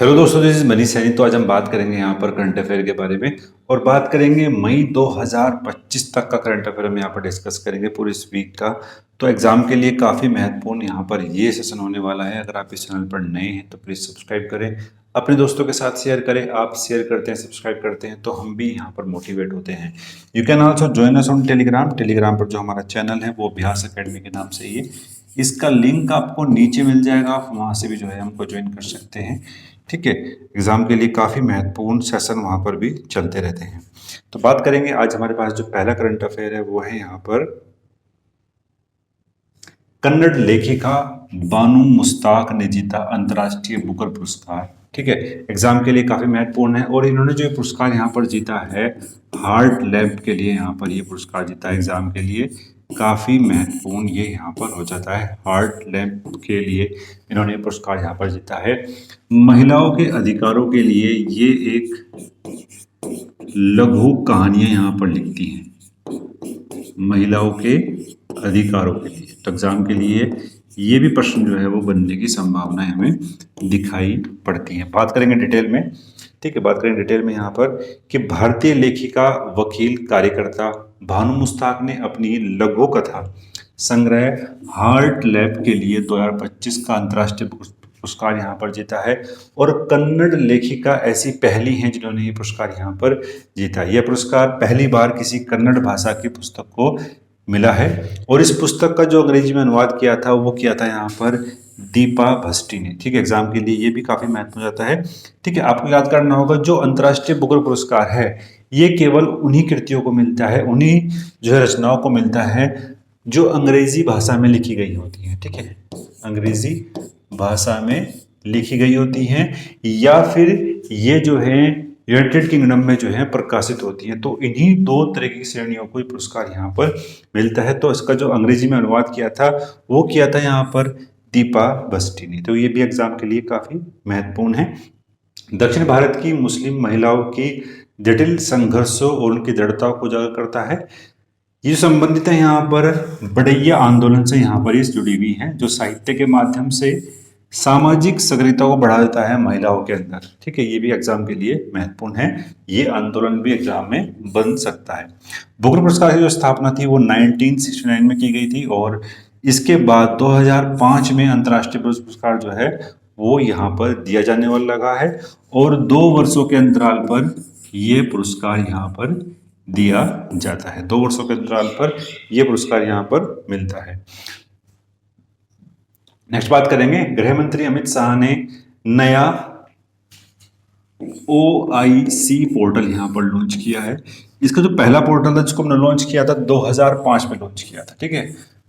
Hello दोस्तों, this is Manish Saini. तो आज हम बात करेंगे यहाँ पर करंट अफेयर के बारे में और बात करेंगे मई 2025 तक का करंट अफेयर हम यहाँ पर डिस्कस करेंगे पूरे इस वीक का। तो एग्जाम के लिए काफ़ी महत्वपूर्ण यहाँ पर ये सेशन होने वाला है। अगर आप इस चैनल पर नए हैं तो प्लीज़ सब्सक्राइब करें, अपने दोस्तों के साथ शेयर करें। आप शेयर करते हैं, सब्सक्राइब करते हैं तो हम भी यहाँ पर मोटिवेट होते हैं। You can also join us on Telegram पर जो हमारा चैनल है वो अभ्यास अकेडमी के नाम से ही है। इसका लिंक आपको नीचे मिल जाएगा, आप वहाँ से भी जो है हमको ज्वाइन कर सकते हैं। ठीक है, एग्जाम के लिए काफ़ी महत्वपूर्ण सेशन वहाँ पर भी चलते रहते हैं। तो बात करेंगे आज हमारे पास जो पहला करंट अफेयर है वो है यहाँ पर कन्नड़ लेखिका बानू मुश्ताक ने जीता अंतर्राष्ट्रीय बुकर पुरस्कार। ठीक है, एग्जाम के लिए काफी महत्वपूर्ण है और इन्होंने जो पुरस्कार यहाँ पर जीता है हार्ट लैब के लिए, यहाँ पर ये पुरस्कार जीता है एग्जाम के लिए। काफी महत्वपूर्ण ये यहाँ पर हो जाता है, हार्ट लैब के लिए इन्होंने पुरस्कार यहाँ पर जीता है। महिलाओं के अधिकारों के लिए ये एक लघु कहानियां यहाँ पर लिखती हैं, महिलाओं के अधिकारों के लिए। तो एग्जाम के लिए ये भी प्रश्न जो है वो बनने की संभावनाएं हमें दिखाई पड़ती हैं। बात करेंगे डिटेल में। ठीक है, बात करेंगे डिटेल में यहाँ पर कि भारतीय लेखिका, वकील, कार्यकर्ता भानु मुश्ताक ने अपनी लघु कथा संग्रह हार्ट लैब के लिए 2025 का अंतर्राष्ट्रीय पुरस्कार यहाँ पर जीता है और कन्नड़ लेखिका ऐसी पहली हैं जिन्होंने ये पुरस्कार यहाँ पर जीता। यह पुरस्कार पहली बार किसी कन्नड़ भाषा की पुस्तक को मिला है और इस पुस्तक का जो अंग्रेजी में अनुवाद किया था वो किया था यहाँ पर दीपा भस्टी ने। ठीक है, एग्जाम के लिए ये भी काफी महत्वपूर्ण जाता है। ठीक है, आपको याद करना होगा जो अंतर्राष्ट्रीय बुकर पुरस्कार है ये केवल उन्हीं कृतियों को मिलता है, उन्हीं जो है रचनाओं को मिलता है जो अंग्रेजी भाषा में लिखी गई होती है। ठीक है, अंग्रेजी भाषा में लिखी गई होती हैं या फिर ये जो है यूनाइटेड किंगडम में जो है प्रकाशित होती है। तो इन्हीं दो तरह की श्रेणियों को पुरस्कार यहाँ पर मिलता है। तो इसका जो अंग्रेजी में अनुवाद किया था वो किया था यहाँ पर दीपा भस्टी ने। तो ये भी एग्जाम के लिए काफी महत्वपूर्ण है। दक्षिण भारत की मुस्लिम महिलाओं की जटिल संघर्षों और उनकी दृढ़ता को उजागर करता है। ये संबंधित है यहाँ पर बड़ैया आंदोलन से यहाँ पर जुड़ी हुई है, जो साहित्य के माध्यम से सामाजिक सक्रियता को बढ़ा देता है महिलाओं के अंदर। ठीक है, ये भी एग्जाम के लिए महत्वपूर्ण है। ये आंदोलन भी एग्जाम में बन सकता है। बुकर पुरस्कार की जो स्थापना थी वो 1969 में की गई थी और इसके बाद 2005 में अंतर्राष्ट्रीय पुरस्कार जो है वो यहाँ पर दिया जाने वाला लगा है और 2 वर्षों के अंतराल पर ये पुरस्कार यहाँ पर दिया जाता है। 2 वर्षों के अंतराल पर यह पुरस्कार यहाँ पर मिलता है। नेक्स्ट बात करेंगे, गृह मंत्री अमित शाह ने नया OIC पोर्टल यहाँ पर लॉन्च किया है। इसका जो पहला पोर्टल था जिसको हमने लॉन्च किया था 2005 में लॉन्च किया था। ठीक है,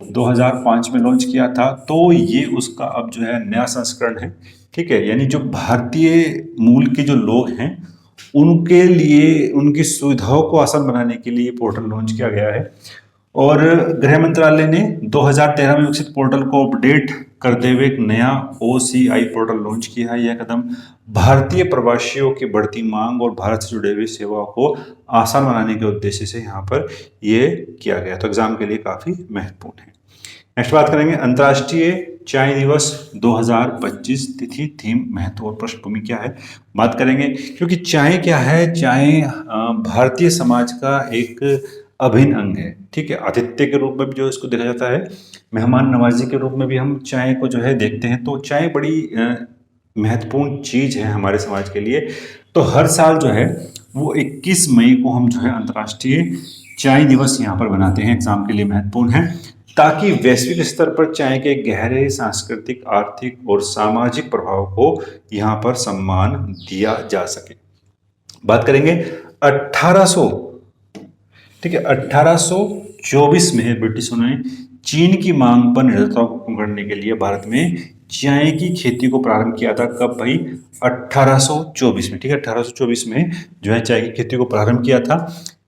2005 में लॉन्च किया था। तो ये उसका अब जो है नया संस्करण है। ठीक है, यानी जो भारतीय मूल के जो लोग हैं उनके लिए उनकी सुविधाओं को आसान बनाने के लिए पोर्टल लॉन्च किया गया है और गृह मंत्रालय ने 2013 में विकसित पोर्टल को अपडेट करते हुए एक नया OCI पोर्टल लॉन्च किया है। यह कदम भारतीय प्रवासियों की बढ़ती मांग और भारत से जुड़े हुए सेवाओं को आसान बनाने के उद्देश्य से यहाँ पर ये किया गया। तो एग्जाम के लिए काफी महत्वपूर्ण है। नेक्स्ट बात करेंगे अंतर्राष्ट्रीय चाय दिवस 2025 तिथि, थीम, महत्व और पृष्ठभूमि क्या है बात करेंगे। क्योंकि चाय क्या है, चाय भारतीय समाज का एक अभिन्न अंग है। ठीक है, आतिथ्य के रूप में भी जो इसको देखा जाता है, मेहमान नवाजी के रूप में भी हम चाय को जो है देखते हैं। तो चाय बड़ी महत्वपूर्ण चीज है हमारे समाज के लिए। तो हर साल जो है वो 21 मई को हम जो है अंतर्राष्ट्रीय चाय दिवस यहाँ पर बनाते हैं। एग्जाम के लिए महत्वपूर्ण है ताकि वैश्विक स्तर पर चाय के गहरे सांस्कृतिक, आर्थिक और सामाजिक प्रभाव को यहाँ पर सम्मान दिया जा सके। बात करेंगे 1800, ठीक है, 1824 में ब्रिटिशों ने चीन की मांग पर निर्भरता को कम करने के लिए भारत में चाय की खेती को प्रारंभ किया था। कब भाई? 1824 में। ठीक है, 1824 में जो है चाय की खेती को प्रारंभ किया था।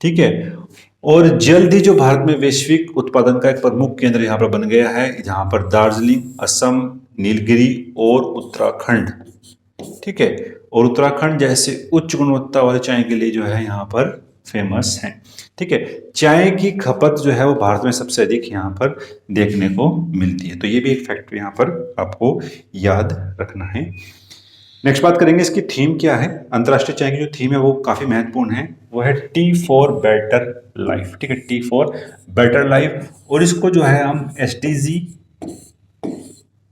ठीक है, और जल्द ही जो भारत में वैश्विक उत्पादन का एक प्रमुख केंद्र यहाँ पर बन गया है, जहाँ पर दार्जिलिंग, असम, नीलगिरी और उत्तराखंड, ठीक है, और उत्तराखंड जैसे उच्च गुणवत्ता वाले चाय के लिए जो है यहाँ पर फेमस है। ठीक है, चाय की खपत जो है वो भारत में सबसे अधिक यहाँ पर देखने को मिलती है। तो ये भी एक फैक्टर यहाँ पर आपको याद रखना है। नेक्स्ट बात करेंगे इसकी थीम क्या है। अंतर्राष्ट्रीय चाय की जो थीम है वो काफी महत्वपूर्ण है, वो है टी फॉर बेटर लाइफ। ठीक है, टी फॉर बेटर लाइफ, और इसको जो है हम एसडीजी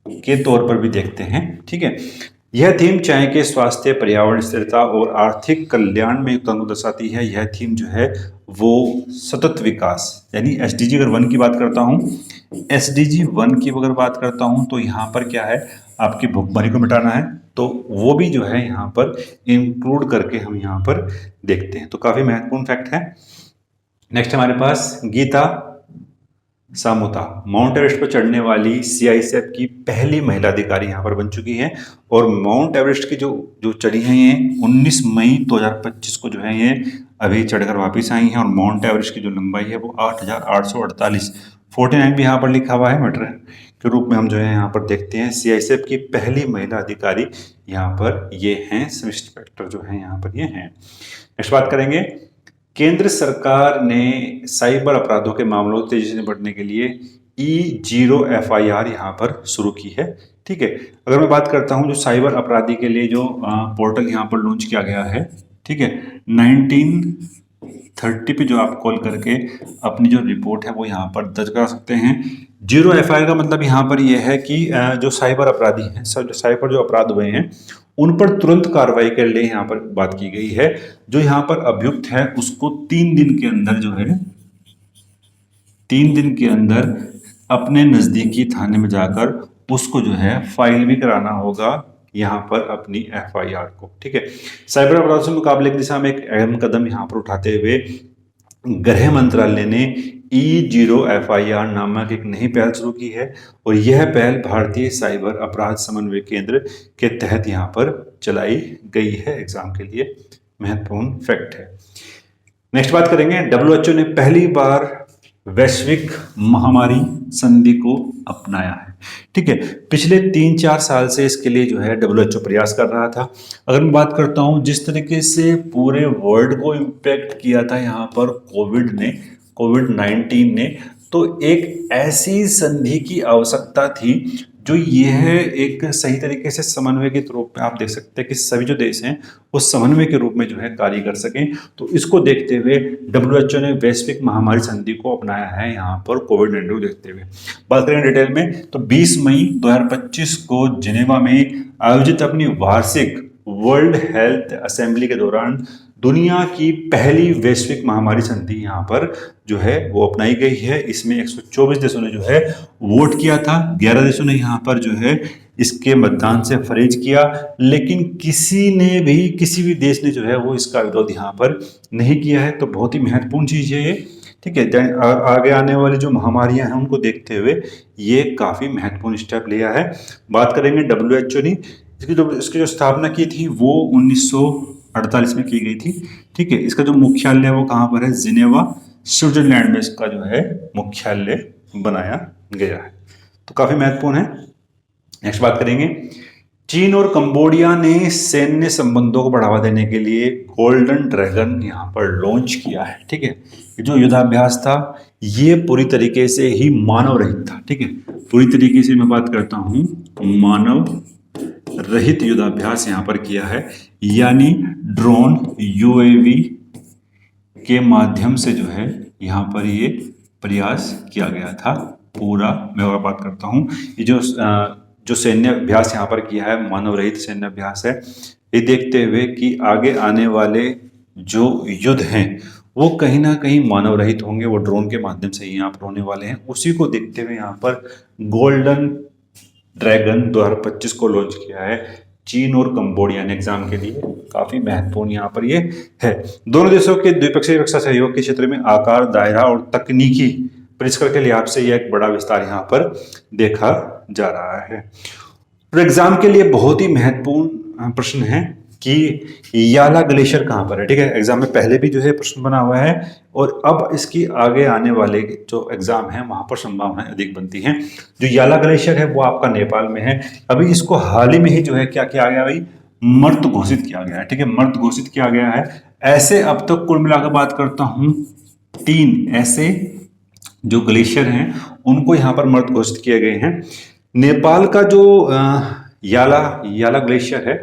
के तौर पर भी देखते हैं। ठीक है, यह थीम चाय के स्वास्थ्य, पर्यावरण, स्थिरता और आर्थिक कल्याण में योगदान को दर्शाती है। यह थीम जो है वो सतत विकास, यानी एसडीजी अगर 1 की बात करता हूं, एसडीजी 1 की अगर बात करता हूं तो यहाँ पर क्या है, आपकी भूखमरी को मिटाना है, तो वो भी जो है यहाँ पर इंक्लूड करके हम यहाँ पर देखते हैं। तो काफी महत्वपूर्ण फैक्ट है। नेक्स्ट हमारे पास गीता सामोता माउंट एवरेस्ट पर चढ़ने वाली सीआईएसएफ की पहली महिला अधिकारी यहाँ पर बन चुकी हैं, और माउंट एवरेस्ट की जो जो चढ़ी हैं ये 19 मई 2025 को जो है ये अभी चढ़कर वापस आई हैं, और माउंट एवरेस्ट की जो लंबाई है वो 8,848 49 भी यहाँ पर लिखा हुआ है मीटर के रूप में हम जो है यहाँ पर देखते हैं। सीआईएसएफ की पहली महिला अधिकारी यहाँ पर ये हैं, सब इंस्पेक्टर जो है यहाँ पर ये हैं। नेक्स्ट बात करेंगे, केंद्र सरकार ने साइबर अपराधों के मामलों को तेजी से निपटने के लिए E0 FIR यहाँ पर शुरू की है। ठीक है, अगर मैं बात करता हूँ जो साइबर अपराधी के लिए जो पोर्टल यहाँ पर लॉन्च किया गया है, ठीक है, 1930 पे जो आप कॉल करके अपनी जो रिपोर्ट है वो यहाँ पर दर्ज करा सकते हैं। 0 FIR का मतलब यहाँ पर यह है कि जो साइबर अपराधी हैं, साइबर जो अपराध हुए हैं उन पर तुरंत कार्रवाई के लिए यहाँ पर बात की गई है। जो यहाँ पर अभियुक्त है उसको 3 दिन के अंदर जो है 3 दिन के अंदर अपने नजदीकी थाने में जाकर उसको जो है फाइल भी कराना होगा यहाँ पर अपनी FIR को। ठीक है, साइबर अपराध से मुकाबले की दिशा में एक अहम कदम यहाँ पर उठाते हुए गृह मंत्रालय ने E0 FIR नामक एक नई पहल शुरू की है, और यह पहल भारतीय साइबर अपराध समन्वय केंद्र के तहत यहाँ पर चलाई गई है। एग्जाम के लिए महत्वपूर्ण फैक्ट है। नेक्स्ट बात करेंगे, WHO ने पहली बार वैश्विक महामारी संधि को अपनाया है। ठीक है, पिछले 3-4 साल से इसके लिए जो है WHO प्रयास कर रहा था। अगर मैं बात करता हूं जिस तरीके से पूरे वर्ल्ड को इम्पैक्ट किया था यहाँ पर कोविड-19 ने, तो एक ऐसी संधि की आवश्यकता थी जो यह एक सही तरीके से समन्वय के रूप में आप देख सकते हैं कि सभी जो देश हैं उस समन्वय के रूप में जो है कार्य कर सकें। तो इसको देखते हुए WHO ने वैश्विक महामारी संधि को अपनाया है यहाँ पर कोविड-19 को देखते हुए। बात करें डिटेल में तो 20 मई 2025 को जिनेवा में आयोजित अपनी वार्षिक वर्ल्ड हेल्थ असेंबली के दौरान दुनिया की पहली वैश्विक महामारी संधि यहाँ पर जो है वो अपनाई गई है। इसमें 124 देशों ने जो है वोट किया था, 11 देशों ने यहाँ पर जो है इसके मतदान से फरेज किया, लेकिन किसी भी देश ने जो है वो इसका विरोध यहाँ पर नहीं किया है। तो बहुत ही महत्वपूर्ण चीज है ये। ठीक है, आगे आने वाली जो महामारियां हैं उनको देखते हुए ये काफी महत्वपूर्ण स्टेप लिया है। बात करेंगे WHO ने इसकी जो स्थापना की थी वो 1948 में की गई थी। ठीक है, इसका जो मुख्यालय वो कहाँ पर है, जिनेवा स्विट्जरलैंड में इसका जो है मुख्यालय बनाया गया है। तो काफी महत्वपूर्ण है। नेक्स्ट बात करेंगे, चीन और कंबोडिया ने सैन्य संबंधों को बढ़ावा देने के लिए गोल्डन ड्रैगन यहाँ पर लॉन्च किया है। ठीक है, जो युद्धाभ्यास था ये पूरी तरीके से ही मानव रहित था। ठीक है, पूरी तरीके से मैं बात करता हूँ मानव रहित युद्धाभ्यास यहाँ पर किया है, यानी ड्रोन UAV के माध्यम से जो है यहाँ पर ये प्रयास किया गया था। पूरा मैं और बात करता हूँ, ये जो सैन्य अभ्यास यहाँ पर किया है मानव रहित सैन्य अभ्यास है, ये देखते हुए कि आगे आने वाले जो युद्ध हैं वो कहीं ना कहीं मानव रहित होंगे, वो ड्रोन के माध्यम से यहाँ पर होने वाले हैं। उसी को देखते हुए यहाँ पर गोल्डन ड्रैगन 2025 को लॉन्च किया है चीन और कंबोडिया ने। एग्जाम के लिए काफी महत्वपूर्ण यहाँ पर ये है। दोनों देशों के द्विपक्षीय रक्षा सहयोग के क्षेत्र में आकार, दायरा और तकनीकी परिष्कार के लिहाज से यह एक बड़ा विस्तार यहाँ पर देखा जा रहा है। तो एग्जाम के लिए बहुत ही महत्वपूर्ण प्रश्न है कि याला ग्लेशियर कहाँ पर है। ठीक है, एग्जाम में पहले भी जो है प्रश्न बना हुआ है, और अब इसकी आगे आने वाले जो एग्जाम है वहां पर संभावनाएं अधिक बनती हैं। जो याला ग्लेशियर है वो आपका नेपाल में है। अभी इसको हाल ही में ही जो है क्या किया गया भाई, मृत घोषित किया गया है। ठीक है, मृत घोषित किया गया है। ऐसे अब तक कुल मिलाकर बात करता हूं 3 ऐसे जो ग्लेशियर हैं उनको यहाँ पर मृत घोषित किए गए हैं। नेपाल का जो याला ग्लेशियर है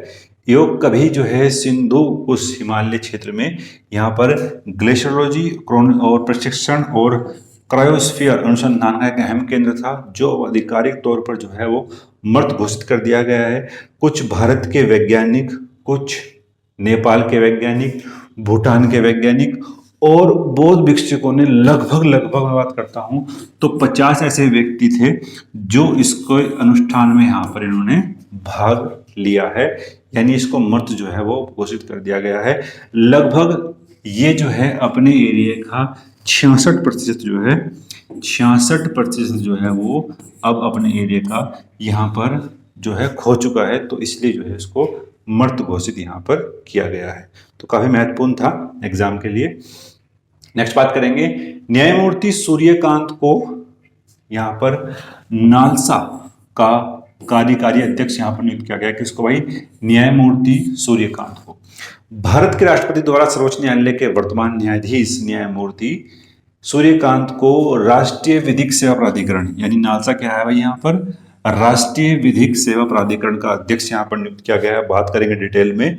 योग कभी जो है सिंधु उस हिमालय क्षेत्र में यहाँ पर ग्लेशियोलॉजी और प्रशिक्षण और क्रायोस्फीयर अनुसंधान का एक अहम केंद्र था, जो आधिकारिक तौर पर जो है वो मृत घोषित कर दिया गया है। कुछ भारत के वैज्ञानिक, कुछ नेपाल के वैज्ञानिक, भूटान के वैज्ञानिक और बौद्ध भिक्षुकों ने लगभग मैं बात करता हूं तो 50 ऐसे व्यक्ति थे जो इसको अनुष्ठान में यहाँ पर इन्होंने भाग लिया है, यानी इसको मृत जो है वो घोषित कर दिया गया है। लगभग ये जो है अपने एरिया का 66% जो है 66% जो है वो अब अपने एरिया का यहाँ पर जो है खो चुका है, तो इसलिए जो है इसको मृत घोषित यहाँ पर किया गया है। तो काफी महत्वपूर्ण था एग्जाम के लिए। नेक्स्ट बात करेंगे, न्यायमूर्ति सूर्यकांत को यहाँ पर नालसा का कार्यकारी अध्यक्ष यहाँ पर नियुक्त किया गया। किसको भाई? न्यायमूर्ति सूर्यकांत को। भारत के राष्ट्रपति द्वारा सर्वोच्च न्यायालय के वर्तमान न्यायाधीश न्यायमूर्ति सूर्यकांत को राष्ट्रीय विधिक सेवा प्राधिकरण यानी नालसा क्या है भाई यहाँ पर राष्ट्रीय विधिक सेवा प्राधिकरण का अध्यक्ष यहाँ पर नियुक्त किया गया है। बात करेंगे डिटेल में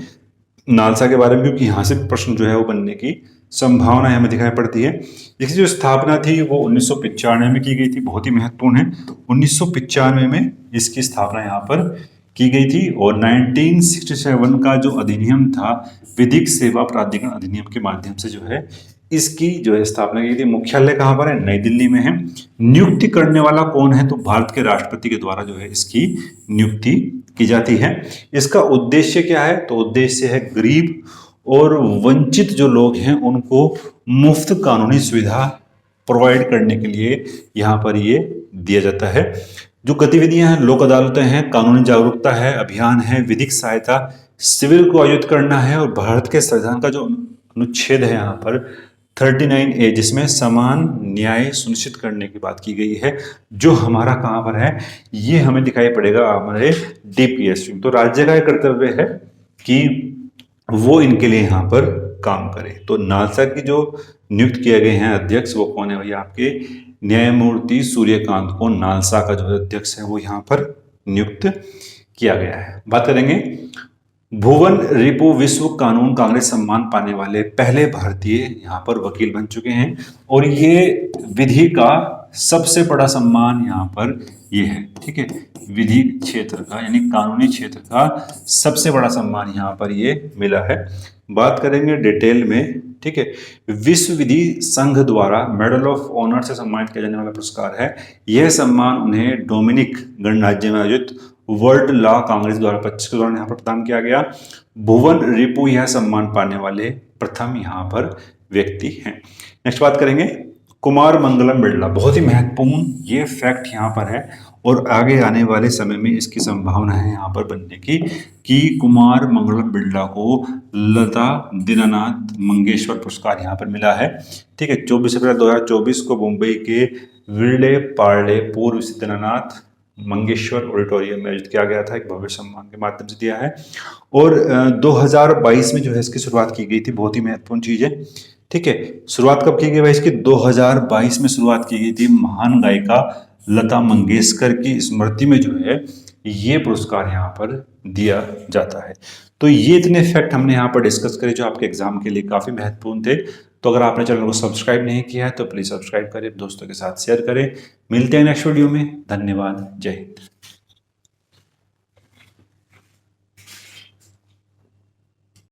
नालसा के बारे में, क्योंकि यहाँ से प्रश्न जो है वो बनने की संभावना हमें दिखाई पड़ती है। इसकी जो स्थापना थी वो 1995 में की गई थी, बहुत ही महत्वपूर्ण है। 1995 में इसकी स्थापना यहाँ पर की गई थी और 1967 का जो अधिनियम था विधिक सेवा प्राधिकरण अधिनियम के माध्यम से जो है इसकी जो है स्थापना की थी। मुख्यालय कहाँ पर है? नई दिल्ली में है। नियुक्ति करने वाला कौन है? तो भारत के राष्ट्रपति के द्वारा जो है इसकी नियुक्ति की जाती है। इसका उद्देश्य क्या है? तो उद्देश्य है गरीब और वंचित जो लोग हैं उनको मुफ्त कानूनी सुविधा प्रोवाइड करने के लिए यहाँ पर ये दिया जाता है। जो गतिविधियां हैं, लोक अदालतें हैं, कानूनी जागरूकता है, अभियान है, विधिक सहायता शिविर को आयोजित करना है और भारत के संविधान का जो अनुच्छेद है यहाँ पर 39A जिसमें समान न्याय सुनिश्चित करने की बात की गई है, जो हमारा कहाँ पर है? ये हमें दिखाई पड़ेगा हमारे DPS। तो राज्य का कर्तव्य है कि वो इनके लिए यहाँ पर काम करे। तो नालसा की जो नियुक्त किए गए हैं अध्यक्ष वो कौन है भैया? आपके न्यायमूर्ति सूर्यकांत को नालसा का जो अध्यक्ष है वो यहाँ पर नियुक्त किया गया है। बात करेंगे भुवन रिपु विश्व कानून कांग्रेस सम्मान पाने वाले पहले भारतीय यहाँ पर वकील बन चुके हैं और ये विधि का सबसे बड़ा सम्मान यहाँ पर ये है। ठीक है, विधि क्षेत्र का यानी कानूनी क्षेत्र का सबसे बड़ा सम्मान यहाँ पर ये मिला है। बात करेंगे डिटेल में। ठीक है, विश्व विधि संघ द्वारा मेडल ऑफ ऑनर से सम्मानित किया जाने वाला पुरस्कार है। यह सम्मान उन्हें डोमिनिक गणराज्य में आयोजित वर्ल्ड लॉ कांग्रेस 2025 के दौरान यहाँ पर प्रदान किया गया। भुवन रिपु यह सम्मान पाने वाले प्रथम यहाँ पर व्यक्ति हैं। नेक्स्ट बात करेंगे कुमार मंगलम बिरला। बहुत ही महत्वपूर्ण ये फैक्ट यहाँ पर है और आगे आने वाले समय में इसकी संभावना है यहाँ पर बनने की कि कुमार मंगलम बिरला को लता दीनानाथ मंगेशकर पुरस्कार यहाँ पर मिला है। ठीक है, 24 अप्रैल 2024 को मुंबई के विरले पार्ले पूर्व स्थित दीनानाथ मंगेशकर ऑडिटोरियम में आयोजित किया गया था। एक भव्य सम्मान के माध्यम से दिया है और 2022 में जो है इसकी शुरुआत की गई थी। बहुत ही महत्वपूर्ण चीज है। ठीक है, शुरुआत कब की गई भाई इसकी? 2022 में शुरुआत की गई थी। महान गायिका लता मंगेशकर की स्मृति में जो है ये पुरस्कार यहाँ पर दिया जाता है। तो ये इतने फैक्ट हमने यहाँ पर डिस्कस करे जो आपके एग्जाम के लिए काफी महत्वपूर्ण थे। तो अगर आपने चैनल को सब्सक्राइब नहीं किया है तो प्लीज सब्सक्राइब करें, दोस्तों के साथ शेयर करें। मिलते हैं नेक्स्ट वीडियो में। धन्यवाद। जय हिंद।